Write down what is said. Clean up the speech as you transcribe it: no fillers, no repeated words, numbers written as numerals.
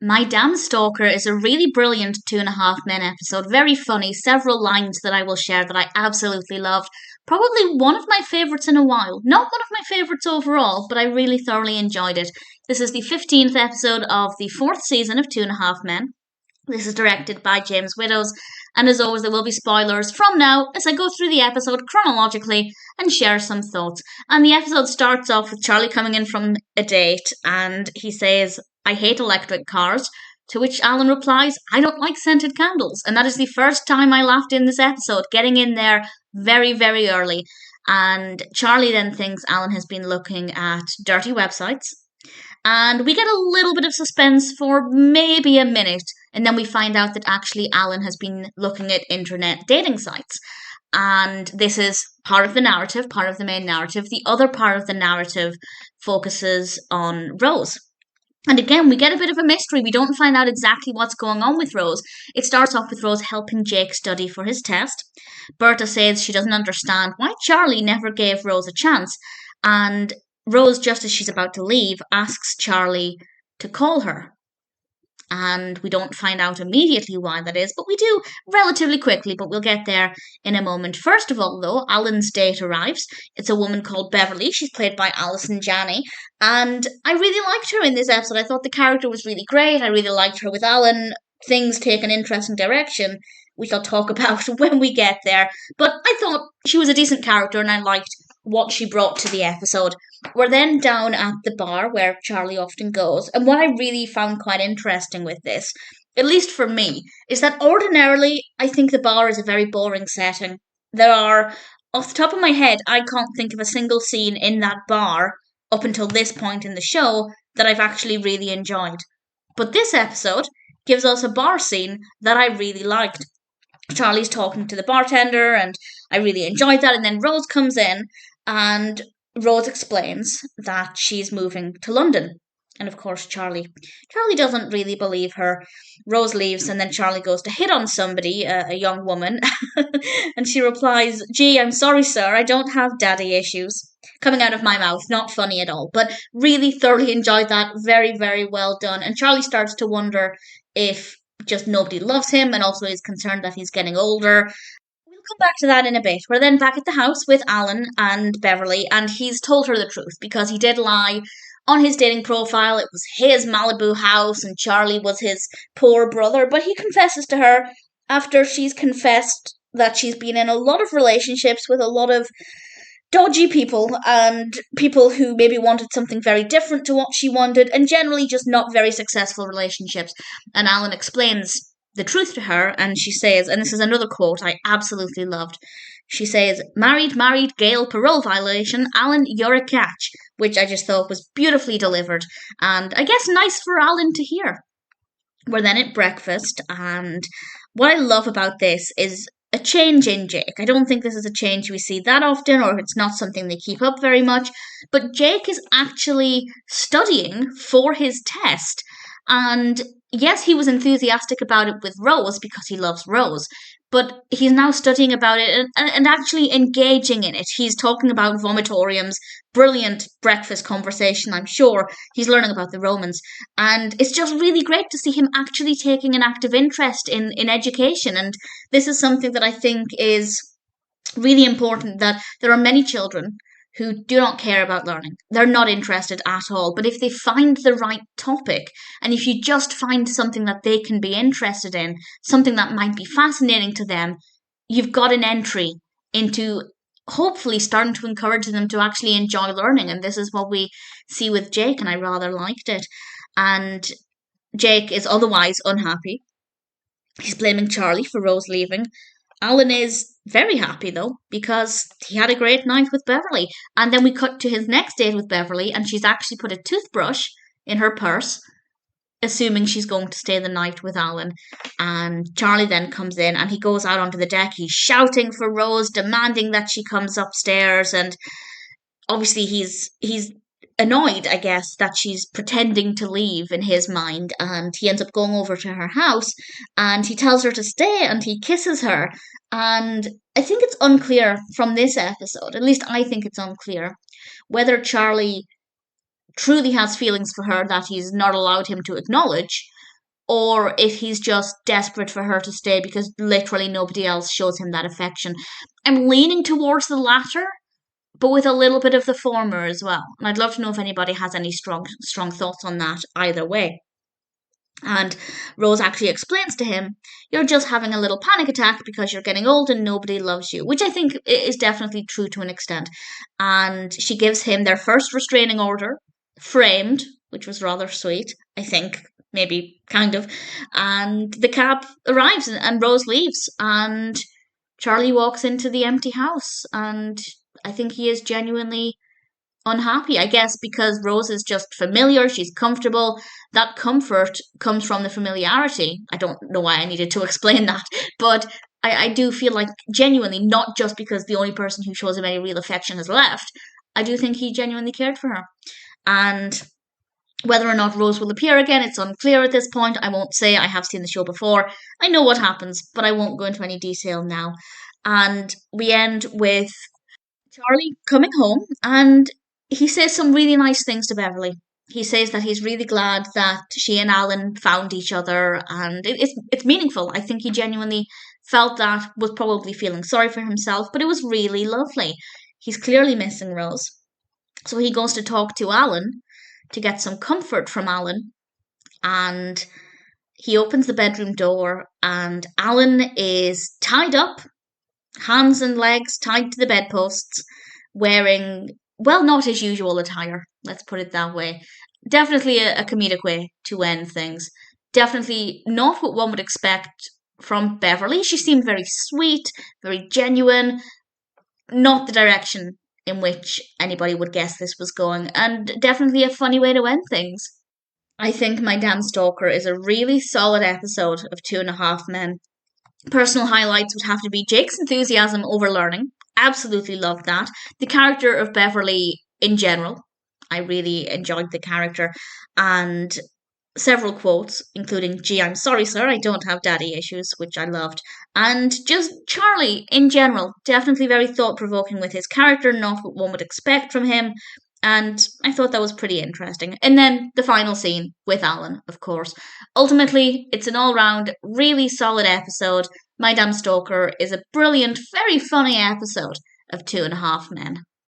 My Damn Stalker is a really brilliant Two and a Half Men episode. Very funny, several lines that I will share that I absolutely loved. Probably one of my favourites in a while. Not one of my favourites overall, but I really thoroughly enjoyed it. This is the 15th episode of the 4th season of Two and a Half Men. This is directed by James Widdoes, and as always, there will be spoilers from now as I go through the episode chronologically and share some thoughts. And the episode starts off with Charlie coming in from a date, and he says, "I hate electric cars." To which Alan replies, "I don't like scented candles." And that is the first time I laughed in this episode, getting in there very, very early. And Charlie then thinks Alan has been looking at dirty websites. And we get a little bit of suspense for maybe a minute, and then we find out that actually Alan has been looking at internet dating sites. And this is part of the narrative, part of the main narrative. The other part of the narrative focuses on Rose. And again, we get a bit of a mystery. We don't find out exactly what's going on with Rose. It starts off with Rose helping Jake study for his test. Berta says she doesn't understand why Charlie never gave Rose a chance. And Rose, just as she's about to leave, asks Charlie to call her. And we don't find out immediately why that is, but we do relatively quickly, but we'll get there in a moment. First of all, though, Alan's date arrives. It's a woman called Beverly. She's played by Allison Janney, and I really liked her in this episode. I thought the character was really great. I really liked her with Alan. Things take an interesting direction, which I'll talk about when we get there. But I thought she was a decent character, and I liked what she brought to the episode. We're then down at the bar where Charlie often goes, and what I really found quite interesting with this, at least for me, is that ordinarily I think the bar is a very boring setting. There are, off the top of my head, I can't think of a single scene in that bar up until this point in the show that I've actually really enjoyed. But this episode gives us a bar scene that I really liked. Charlie's talking to the bartender, and I really enjoyed that, and then Rose comes in, and Rose explains that she's moving to London. And of course, Charlie doesn't really believe her. Rose leaves, and then Charlie goes to hit on somebody, a young woman, and she replies, "Gee, I'm sorry, sir, I don't have daddy issues." Coming out of my mouth, not funny at all, but really thoroughly enjoyed that. Very, very well done. And Charlie starts to wonder if just nobody loves him, and also is concerned that he's getting older. We'll come back to that in a bit. We're then back at the house with Alan and Beverly, and he's told her the truth because he did lie on his dating profile. It was his Malibu house and Charlie was his poor brother, but he confesses to her after she's confessed that she's been in a lot of relationships with a lot of dodgy people and people who maybe wanted something very different to what she wanted, and generally just not very successful relationships. And Alan explains the truth to her, and she says, and this is another quote I absolutely loved, she says, married, Gail, parole violation, Alan, you're a catch," which I just thought was beautifully delivered, and I guess nice for Alan to hear. We're then at breakfast, and what I love about this is a change in Jake. I don't think this is a change we see that often, or it's not something they keep up very much, but Jake is actually studying for his test, and yes, he was enthusiastic about it with Rose because he loves Rose, but he's now studying about it and actually engaging in it. He's talking about vomitoriums, brilliant breakfast conversation, I'm sure. He's learning about the Romans, and it's just really great to see him actually taking an active interest in education, and this is something that I think is really important, that there are many children who do not care about learning. They're not interested at all. But if they find the right topic, and if you just find something that they can be interested in, something that might be fascinating to them, you've got an entry into hopefully starting to encourage them to actually enjoy learning. And this is what we see with Jake, and I rather liked it. And Jake is otherwise unhappy. He's blaming Charlie for Rose leaving. Alan is very happy, though, because he had a great night with Beverly. And then we cut to his next date with Beverly, and she's actually put a toothbrush in her purse, assuming she's going to stay the night with Alan. And Charlie then comes in, and he goes out onto the deck. He's shouting for Rose, demanding that she comes upstairs, and obviously he's annoyed, I guess, that she's pretending to leave in his mind, and he ends up going over to her house, and he tells her to stay, and he kisses her. And I think it's unclear from this episode, at least I think it's unclear, whether Charlie truly has feelings for her that he's not allowed him to acknowledge, or if he's just desperate for her to stay because literally nobody else shows him that affection. I'm leaning towards the latter, but with a little bit of the former as well. And I'd love to know if anybody has any strong thoughts on that either way. And Rose actually explains to him, you're just having a little panic attack because you're getting old and nobody loves you, which I think is definitely true to an extent. And she gives him their first restraining order, framed, which was rather sweet, I think, maybe kind of. And the cab arrives and Rose leaves. And Charlie walks into the empty house. And I think he is genuinely unhappy, I guess, because Rose is just familiar, she's comfortable. That comfort comes from the familiarity. I don't know why I needed to explain that, but I do feel like genuinely, not just because the only person who shows him any real affection has left, I do think he genuinely cared for her. And whether or not Rose will appear again, it's unclear at this point. I won't say. I have seen the show before. I know what happens, but I won't go into any detail now. And we end with Charlie coming home, and he says some really nice things to Beverly. He says that he's really glad that she and Alan found each other, and it's meaningful. I think he genuinely felt that, was probably feeling sorry for himself, but it was really lovely. He's clearly missing Rose. So he goes to talk to Alan to get some comfort from Alan, and he opens the bedroom door, and Alan is tied up, hands and legs tied to the bedposts, wearing, well, not his usual attire, let's put it that way. Definitely a comedic way to end things. Definitely not what one would expect from Beverly. She seemed very sweet, very genuine, not the direction in which anybody would guess this was going, and definitely a funny way to end things. I think My Damn Stalker is a really solid episode of Two and a Half Men. Personal highlights would have to be Jake's enthusiasm over learning. Absolutely loved that. The character of Beverly in general. I really enjoyed the character. And several quotes, including, gee, I'm sorry, sir, I don't have daddy issues, which I loved. And just Charlie in general. Definitely very thought-provoking with his character, not what one would expect from him. And I thought that was pretty interesting. And then the final scene with Alan, of course. Ultimately, it's an all-round, really solid episode. My Damn Stalker is a brilliant, very funny episode of Two and a Half Men.